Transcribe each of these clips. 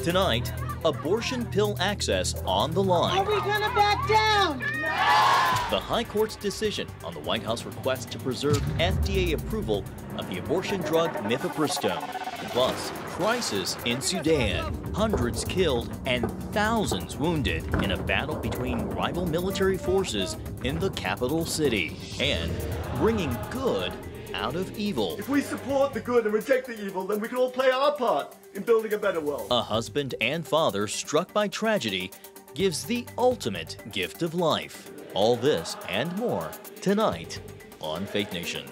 Tonight, abortion pill access on the line. Are we gonna back down? The High Court's decision on the White House request to preserve FDA approval of the abortion drug Mifepristone. Plus, crisis in Sudan. Hundreds killed and thousands wounded in a battle between rival military forces in the capital city. And bringing good out of evil. If we support the good and reject the evil, then we can all play our part in building a better world. A husband and father struck by tragedy gives the ultimate gift of life. All this and more tonight on Faith Nation.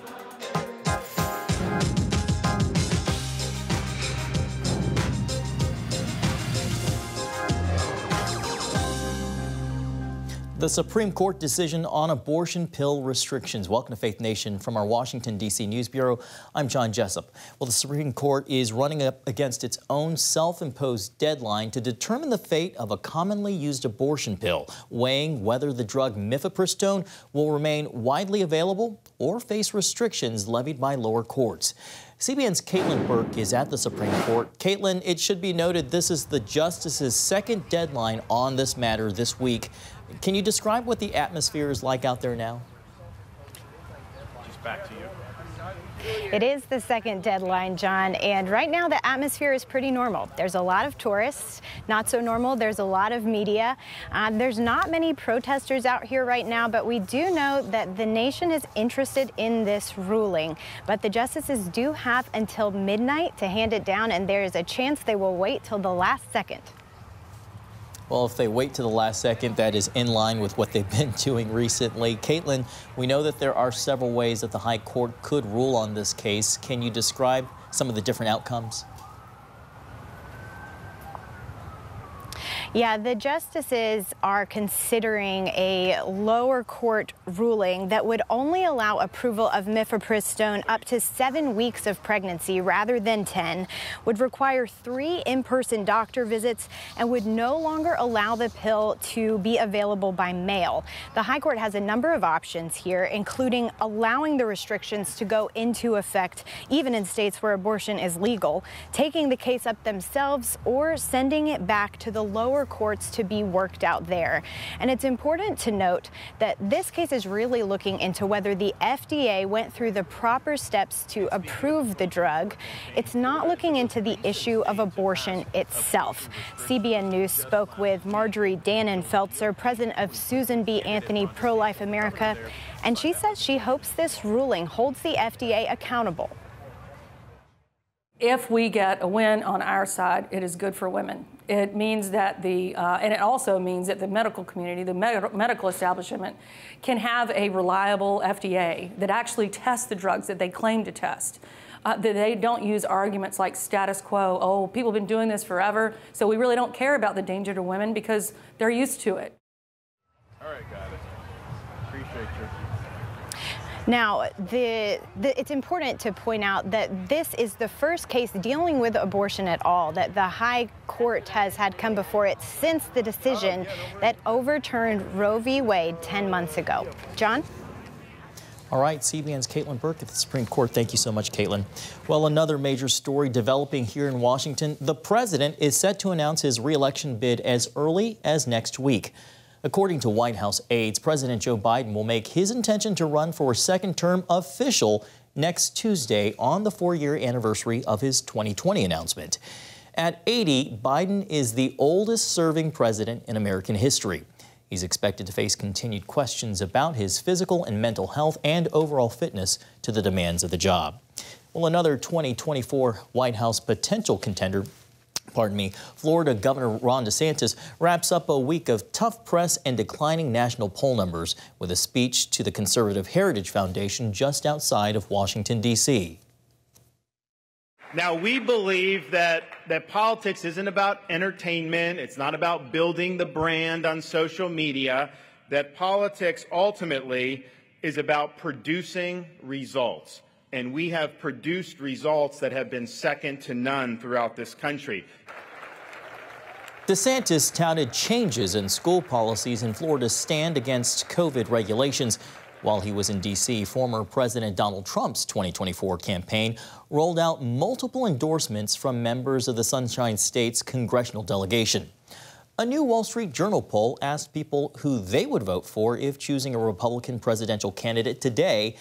The Supreme Court decision on abortion pill restrictions. Welcome to Faith Nation from our Washington, D.C. News Bureau. I'm John Jessup. Well, the Supreme Court is running up against its own self-imposed deadline to determine the fate of a commonly used abortion pill, weighing whether the drug Mifepristone will remain widely available or face restrictions levied by lower courts. CBN's Caitlin Burke is at the Supreme Court. Caitlin, it should be noted this is the justice's second deadline on this matter this week. Can you describe what the atmosphere is like out there now? Just back to you. It is the second deadline, John, and right now the atmosphere is pretty normal. There's a lot of tourists. Not so normal, there's a lot of media. There's not many protesters out here right now, but we do know that the nation is interested in this ruling. But the justices do have until midnight to hand it down, and there is a chance they will wait till the last second. Well, if they wait to the last second, that is in line with what they've been doing recently. Caitlin, we know that there are several ways that the High Court could rule on this case. Can you describe some of the different outcomes? Yeah, the justices are considering a lower court ruling that would only allow approval of Mifepristone up to 7 weeks of pregnancy rather than 10, would require 3 in-person doctor visits, and would no longer allow the pill to be available by mail. The High Court has a number of options here, including allowing the restrictions to go into effect even in states where abortion is legal, taking the case up themselves, or sending it back to the lower courts to be worked out there. And it's important to note that this case is really looking into whether the FDA went through the proper steps to approve the drug. It's not looking into the issue of abortion itself. CBN News spoke with Marjorie Dannenfelser, president of Susan B. Anthony Pro-Life America, and she says she hopes this ruling holds the FDA accountable. If we get a win on our side, it is good for women. It means that and it also means that the medical community, the medical establishment, can have a reliable FDA that actually tests the drugs that they claim to test. That they don't use arguments like status quo, oh, people have been doing this forever, so we really don't care about the danger to women because they're used to it. All right, got it. Appreciate you. Now, it's important to point out that this is the first case dealing with abortion at all that the High Court has had come before it since the decision that overturned Roe v. Wade 10 months ago. John? All right, CBN's Caitlin Burke at the Supreme Court. Thank you so much, Caitlin. Well, another major story developing here in Washington. The president is set to announce his re-election bid as early as next week. According to White House aides, President Joe Biden will make his intention to run for a second term official next Tuesday on the 4-year anniversary of his 2020 announcement. At 80, Biden is the oldest serving president in American history. He's expected to face continued questions about his physical and mental health and overall fitness to the demands of the job. Well, another 2024 White House potential contender, Florida Governor Ron DeSantis wraps up a week of tough press and declining national poll numbers with a speech to the Conservative Heritage Foundation just outside of Washington, D.C. Now, we believe that politics isn't about entertainment. It's not about building the brand on social media. That politics ultimately is about producing results. And we have produced results that have been second to none throughout this country. DeSantis touted changes in school policies in Florida's stand against COVID regulations. While he was in D.C., former President Donald Trump's 2024 campaign rolled out multiple endorsements from members of the Sunshine State's congressional delegation. A new Wall Street Journal poll asked people who they would vote for if choosing a Republican presidential candidate today.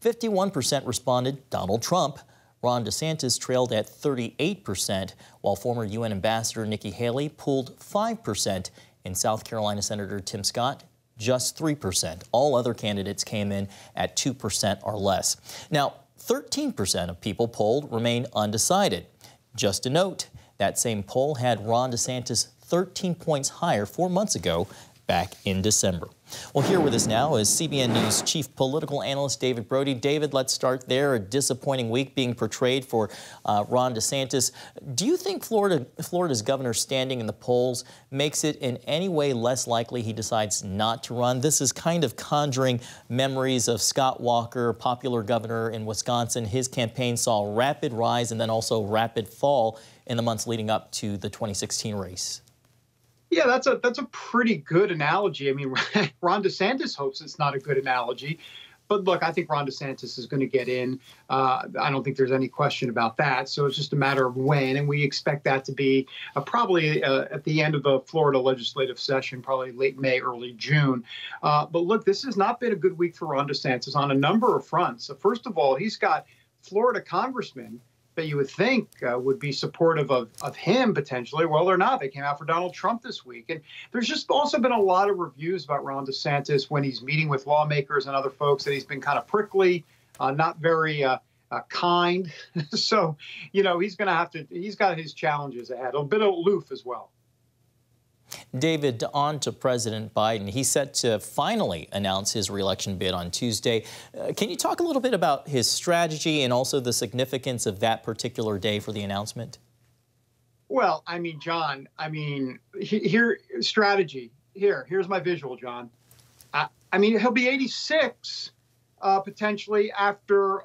51% responded Donald Trump. Ron DeSantis trailed at 38%, while former UN Ambassador Nikki Haley pulled 5%, and South Carolina Senator Tim Scott just 3%. All other candidates came in at 2% or less. Now, 13% of people polled remain undecided. Just a note, that same poll had Ron DeSantis 13 points higher 4 months ago, back in December. Well, here with us now is CBN News Chief Political Analyst David Brody. David, let's start there. A disappointing week being portrayed for Ron DeSantis. Do you think Florida's governor standing in the polls makes it in any way less likely he decides not to run? This is kind of conjuring memories of Scott Walker, popular governor in Wisconsin. His campaign saw a rapid rise and then also rapid fall in the months leading up to the 2016 race. Yeah, that's a pretty good analogy. I mean, Ron DeSantis hopes it's not a good analogy. But look, I think Ron DeSantis is going to get in. I don't think there's any question about that. So it's just a matter of when. And we expect that to be probably at the end of the Florida legislative session, probably late May, early June. But look, this has not been a good week for Ron DeSantis on a number of fronts. So first of all, he's got Florida congressmen that you would think would be supportive of him potentially. Well, they're not. They came out for Donald Trump this week. And there's just also been a lot of reviews about Ron DeSantis when he's meeting with lawmakers and other folks that he's been kind of prickly, not very kind. So, you know, he's got his challenges ahead, a bit aloof as well. David, on to President Biden. He's set to finally announce his reelection bid on Tuesday. Can you talk a little bit about his strategy and also the significance of that particular day for the announcement? Well, I mean, John, strategy. Here's my visual, John. I mean, he'll be 86 potentially after,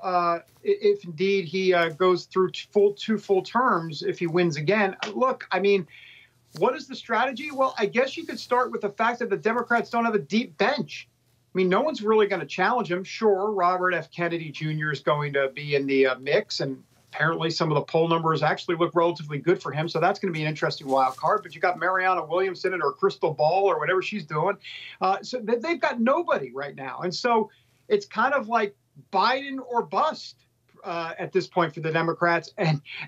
if indeed he goes through two full terms, if he wins again. Look, I mean, what is the strategy? Well, I guess you could start with the fact that the Democrats don't have a deep bench. I mean, no one's really going to challenge him. Sure, Robert F. Kennedy Jr. is going to be in the mix, and apparently some of the poll numbers actually look relatively good for him. So that's going to be an interesting wild card. But you got Marianna Williamson or Crystal Ball or whatever she's doing. So they've got nobody right now. And so it's kind of like Biden or bust. At this point for the Democrats.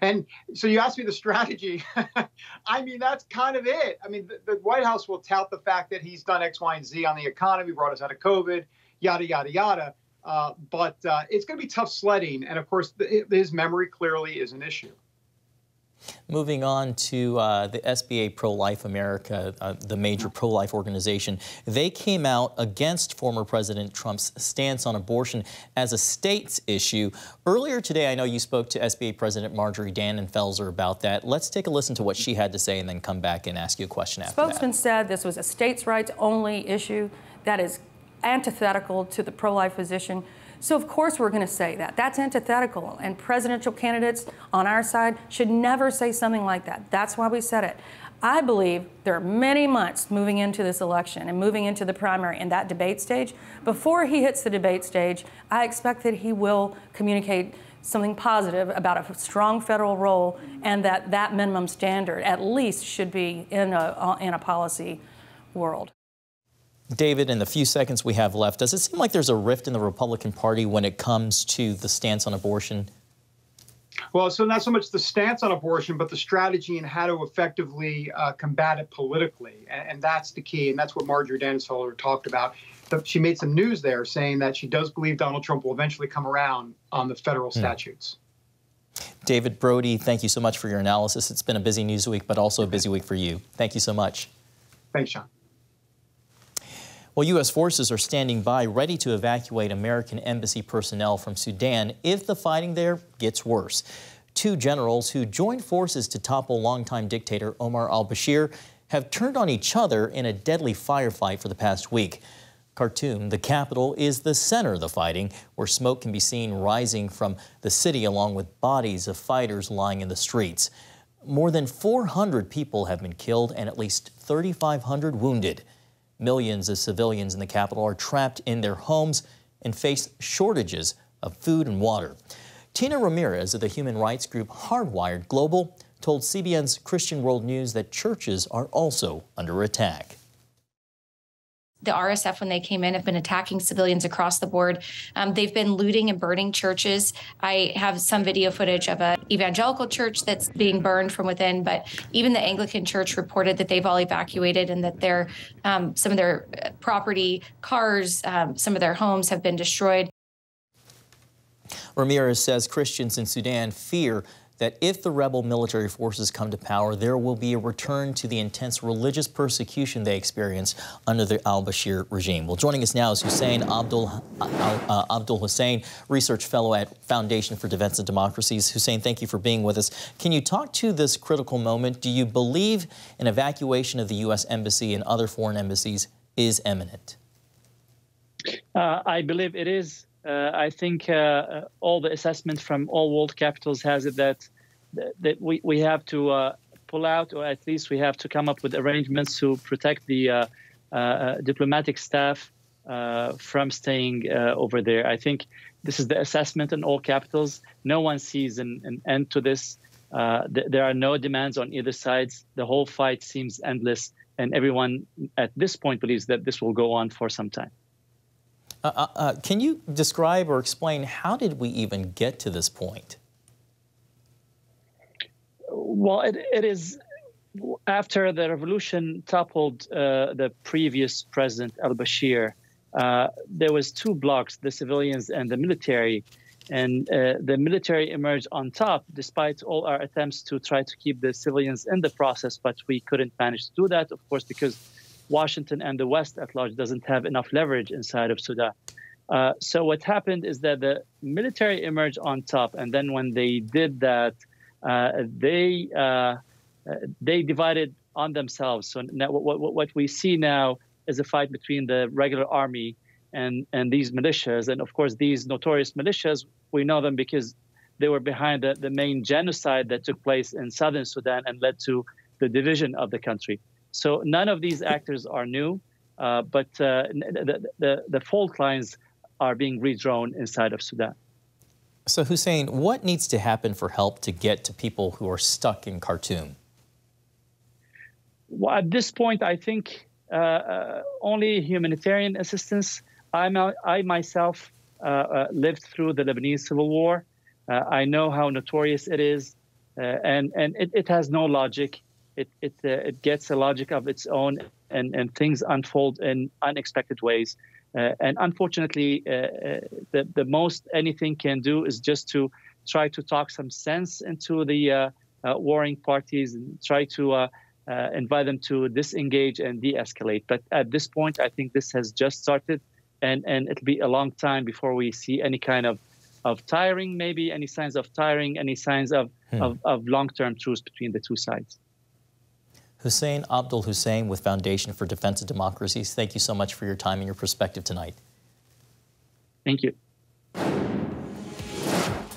And so you asked me the strategy. I mean, that's kind of it. I mean, the White House will tout the fact that he's done X, Y, and Z on the economy, brought us out of COVID, yada, yada, yada. But it's going to be tough sledding. And of course, his memory clearly is an issue. Moving on to the SBA Pro-Life America, the major pro-life organization. They came out against former President Trump's stance on abortion as a state's issue. Earlier today, I know you spoke to SBA President Marjorie Dannenfelser about that. Let's take a listen to what she had to say and then come back and ask you a question after that. Spokesman said this was a states' rights only issue that is antithetical to the pro-life position. So, of course, we're going to say that. That's antithetical. And presidential candidates on our side should never say something like that. That's why we said it. I believe there are many months moving into this election and moving into the primary and that debate stage. Before he hits the debate stage, I expect that he will communicate something positive about a strong federal role and that minimum standard at least should be in a policy world. David, in the few seconds we have left, does it seem like there's a rift in the Republican Party when it comes to the stance on abortion? Well, so not so much the stance on abortion, but the strategy and how to effectively combat it politically. And that's the key. And that's what Marjorie Dannenfelser talked about. She made some news there saying that she does believe Donald Trump will eventually come around on the federal statutes. David Brody, thank you so much for your analysis. It's been a busy news week, but also a busy week for you. Thank you so much. Thanks, Sean. Well, U.S. forces are standing by, ready to evacuate American embassy personnel from Sudan if the fighting there gets worse. Two generals who joined forces to topple longtime dictator Omar al-Bashir have turned on each other in a deadly firefight for the past week. Khartoum, the capital, is the center of the fighting, where smoke can be seen rising from the city along with bodies of fighters lying in the streets. More than 400 people have been killed and at least 3,500 wounded. Millions of civilians in the capital are trapped in their homes and face shortages of food and water. Tina Ramirez of the human rights group Hardwired Global told CBN's Christian World News that churches are also under attack. The RSF, when they came in, have been attacking civilians across the board. They've been looting and burning churches. I have some video footage of an evangelical church that's being burned from within, but even the Anglican church reported that they've all evacuated and that their some of their property, cars, some of their homes have been destroyed. Ramirez says Christians in Sudan fear that if the rebel military forces come to power, there will be a return to the intense religious persecution they experienced under the al-Bashir regime. Well, joining us now is Hussein Abdul Hussein, research fellow at Foundation for Defense and Democracies. Hussein, thank you for being with us. Can you talk to this critical moment? Do you believe an evacuation of the U.S. Embassy and other foreign embassies is imminent? I believe it is. I think all the assessment from all world capitals has it that we have to pull out, or at least we have to come up with arrangements to protect the diplomatic staff from staying over there. I think this is the assessment in all capitals. No one sees an end to this. There are no demands on either side. The whole fight seems endless, and everyone at this point believes that this will go on for some time. Can you describe or explain how did we even get to this point? Well, it is after the revolution toppled the previous president, al-Bashir. There was two blocks, the civilians and the military. And the military emerged on top, despite all our attempts to try to keep the civilians in the process. But we couldn't manage to do that, of course, because Washington and the West at large doesn't have enough leverage inside of Sudan. So what happened is that the military emerged on top, and then when they did that, they divided on themselves. So now what we see now is a fight between the regular army and these militias. And of course, these notorious militias, we know them because they were behind the main genocide that took place in southern Sudan and led to the division of the country. So none of these actors are new, but the fault lines are being redrawn inside of Sudan. So Hussein, what needs to happen for help to get to people who are stuck in Khartoum? Well, at this point, I think only humanitarian assistance. I myself lived through the Lebanese civil war. I know how notorious it is, and it has no logic. It gets a logic of its own, and things unfold in unexpected ways. And unfortunately, the most anything can do is just to try to talk some sense into the warring parties and try to invite them to disengage and de-escalate. But at this point, I think this has just started, and it'll be a long time before we see any kind of tiring, maybe any signs of tiring, any signs of long-term truce between the two sides. Hussein Abdul Hussein with Foundation for Defense and Democracies, thank you so much for your time and your perspective tonight. Thank you.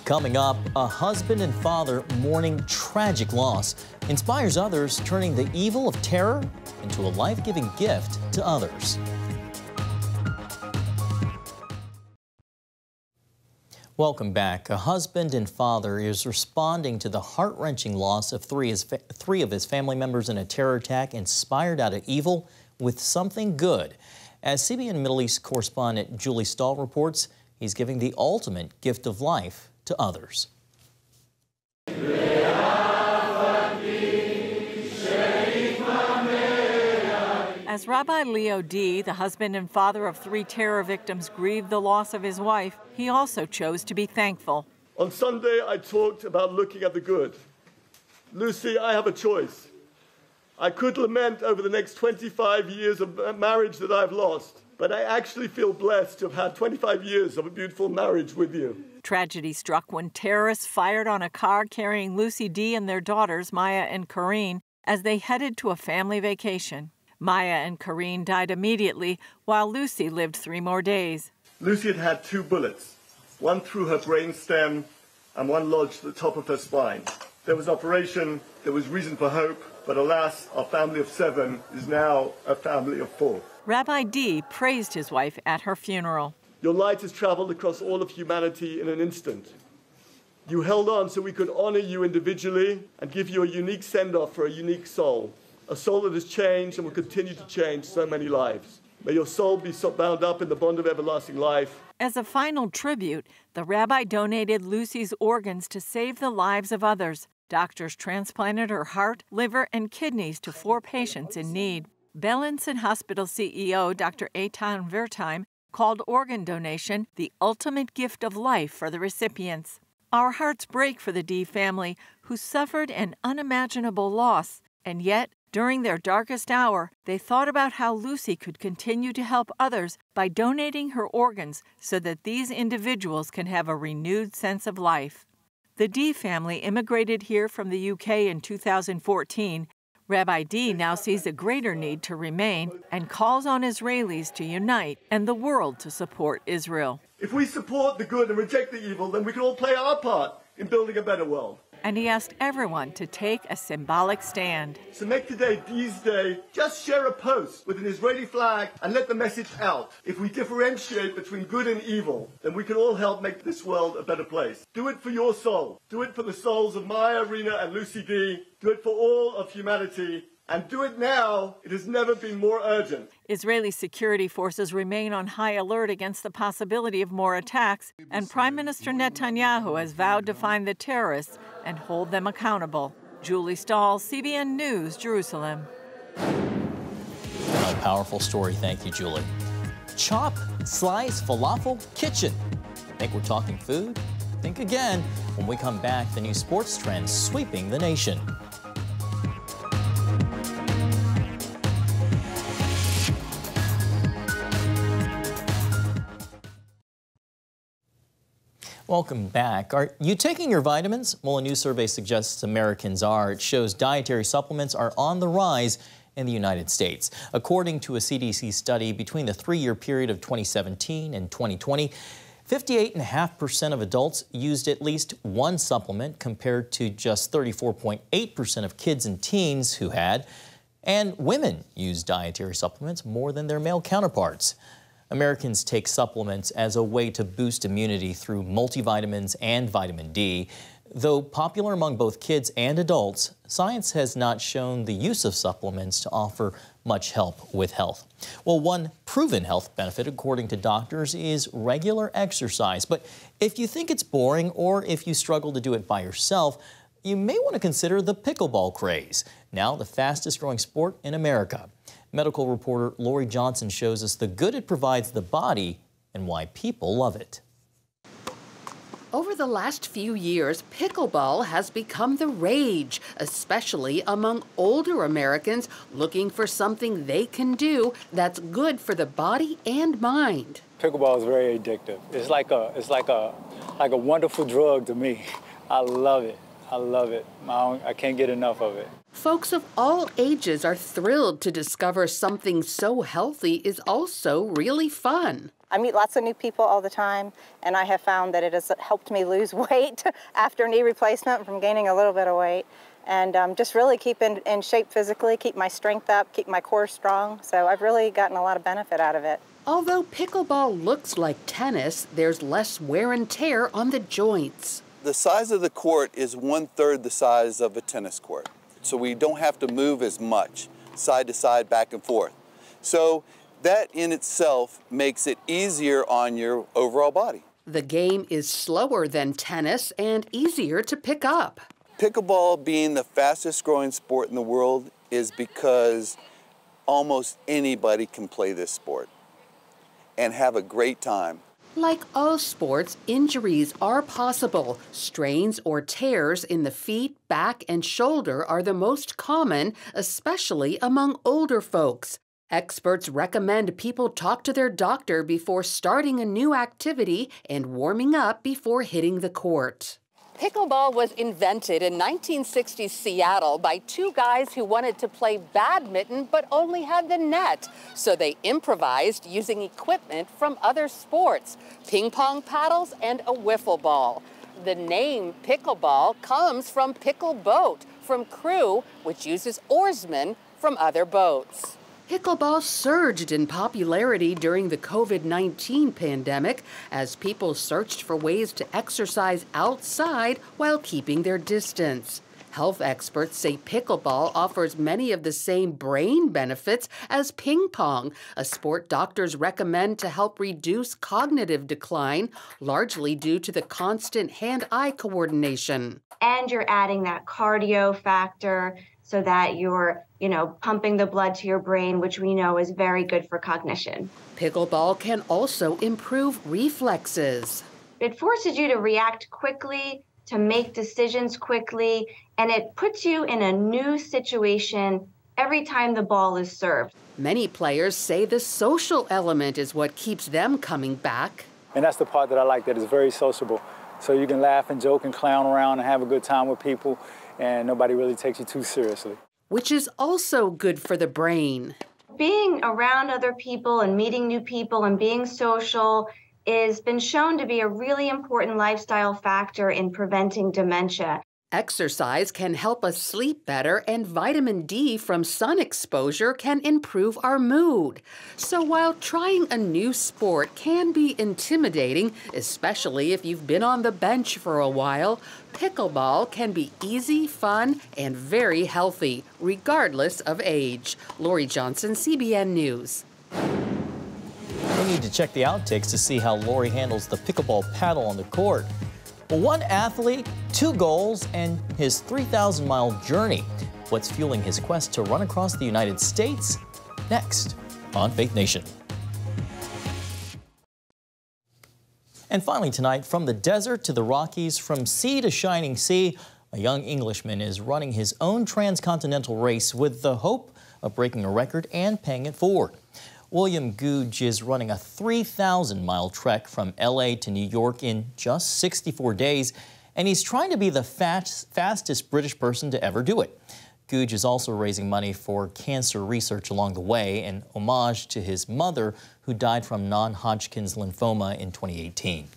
Coming up, a husband and father mourning tragic loss inspires others, turning the evil of terror into a life-giving gift to others. Welcome back. A husband and father is responding to the heart-wrenching loss of three of his family members in a terror attack inspired out of evil with something good. As CBN Middle East correspondent Julie Stahl reports, he's giving the ultimate gift of life to others. As Rabbi Leo D., the husband and father of 3 terror victims, grieved the loss of his wife, he also chose to be thankful. On Sunday, I talked about looking at the good. Lucy, I have a choice. I could lament over the next 25 years of marriage that I've lost, but I actually feel blessed to have had 25 years of a beautiful marriage with you. Tragedy struck when terrorists fired on a car carrying Lucy D. and their daughters, Maya and Kareen, as they headed to a family vacation. Maya and Kareen died immediately, while Lucy lived 3 more days. Lucy had 2 bullets, one through her brainstem and one lodged at the top of her spine. There was operation, there was reason for hope, but alas, our family of 7 is now a family of 4. Rabbi D. praised his wife at her funeral. Your light has traveled across all of humanity in an instant. You held on so we could honor you individually and give you a unique send-off for a unique soul, a soul that has changed and will continue to change so many lives. May your soul be so bound up in the bond of everlasting life. As a final tribute, the rabbi donated Lucy's organs to save the lives of others. Doctors transplanted her heart, liver, and kidneys to 4 patients in need. Bellinson Hospital CEO Dr. Eitan Wertheim called organ donation the ultimate gift of life for the recipients. Our hearts break for the D family, who suffered an unimaginable loss, and yet, during their darkest hour, they thought about how Lucy could continue to help others by donating her organs so that these individuals can have a renewed sense of life. The D family immigrated here from the UK in 2014. Rabbi D now sees a greater need to remain and calls on Israelis to unite and the world to support Israel. If we support the good and reject the evil, then we can all play our part in building a better world. And he asked everyone to take a symbolic stand. So make today D's Day. Just share a post with an Israeli flag and let the message out. If we differentiate between good and evil, then we can all help make this world a better place. Do it for your soul. Do it for the souls of Maya, Rena, and Lucy D. Do it for all of humanity. And do it now. It has never been more urgent. Israeli security forces remain on high alert against the possibility of more attacks, and Prime Minister Netanyahu has vowed to find the terrorists and hold them accountable. Julie Stahl, CBN News, Jerusalem. A powerful story. Thank you, Julie. Chop, slice, falafel, kitchen. Think we're talking food? Think again. When we come back, the new sports trends sweeping the nation. Welcome back. Are you taking your vitamins? Well, a new survey suggests Americans are. It shows dietary supplements are on the rise in the United States. According to a CDC study, between the 3-year period of 2017 and 2020, 58.5% of adults used at least one supplement compared to just 34.8% of kids and teens who had. And women use dietary supplements more than their male counterparts. Americans take supplements as a way to boost immunity through multivitamins and vitamin D. Though popular among both kids and adults, science has not shown the use of supplements to offer much help with health. Well, one proven health benefit, according to doctors, is regular exercise. But if you think it's boring or if you struggle to do it by yourself, you may want to consider the pickleball craze, now the fastest growing sport in America. Medical reporter Lori Johnson shows us the good it provides the body and why people love it. Over the last few years, pickleball has become the rage, especially among older Americans looking for something they can do that's good for the body and mind. Pickleball is very addictive. It's like a wonderful drug to me. I love it. I love it. I can't get enough of it. Folks of all ages are thrilled to discover something so healthy is also really fun. I meet lots of new people all the time, and I have found that it has helped me lose weight after knee replacement from gaining a little bit of weight, and just really keep in shape physically, keep my strength up, keep my core strong. So I've really gotten a lot of benefit out of it. Although pickleball looks like tennis, there's less wear and tear on the joints. The size of the court is 1/3 the size of a tennis court. So we don't have to move as much, side to side, back and forth. So that in itself makes it easier on your overall body. The game is slower than tennis and easier to pick up. Pickleball being the fastest growing sport in the world is because almost anybody can play this sport and have a great time. Like all sports, injuries are possible. Strains or tears in the feet, back, and shoulder are the most common, especially among older folks. Experts recommend people talk to their doctor before starting a new activity and warming up before hitting the court. Pickleball was invented in 1960s Seattle by two guys who wanted to play badminton but only had the net. So they improvised using equipment from other sports, ping pong paddles and a wiffle ball. The name pickleball comes from pickle boat, from crew, which uses oarsmen from other boats. Pickleball surged in popularity during the COVID-19 pandemic as people searched for ways to exercise outside while keeping their distance. Health experts say pickleball offers many of the same brain benefits as ping pong, a sport doctors recommend to help reduce cognitive decline, largely due to the constant hand-eye coordination. And you're adding that cardio factor so that you're, pumping the blood to your brain, which we know is very good for cognition. Pickleball can also improve reflexes. It forces you to react quickly, to make decisions quickly, and it puts you in a new situation every time the ball is served. Many players say the social element is what keeps them coming back. And that's the part that I like, that is very sociable. So you can laugh and joke and clown around and have a good time with people, and nobody really takes you too seriously. Which is also good for the brain. Being around other people and meeting new people and being social has been shown to be a really important lifestyle factor in preventing dementia. Exercise can help us sleep better, and vitamin D from sun exposure can improve our mood. So while trying a new sport can be intimidating, especially if you've been on the bench for a while, pickleball can be easy, fun, and very healthy, regardless of age. Lori Johnson, CBN News. We need to check the outtakes to see how Lori handles the pickleball paddle on the court. Well, one athlete, 2 goals, and his 3,000-mile journey. What's fueling his quest to run across the United States? Next on Faith Nation. And finally tonight, from the desert to the Rockies, from sea to shining sea, a young Englishman is running his own transcontinental race with the hope of breaking a record and paying it forward. William Googe is running a 3,000-mile trek from LA to New York in just 64 days, and he's trying to be the fastest British person to ever do it. Googe is also raising money for cancer research along the way, an homage to his mother, who died from non-Hodgkin's lymphoma in 2018.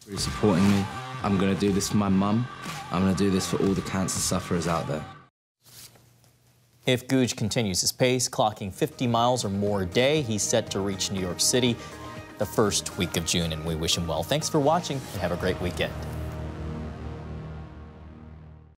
For supporting me. I'm going to do this for my mum. I'm going to do this for all the cancer sufferers out there. If Googe continues his pace, clocking 50 miles or more a day, he's set to reach New York City the first week of June, and we wish him well. Thanks for watching, and have a great weekend.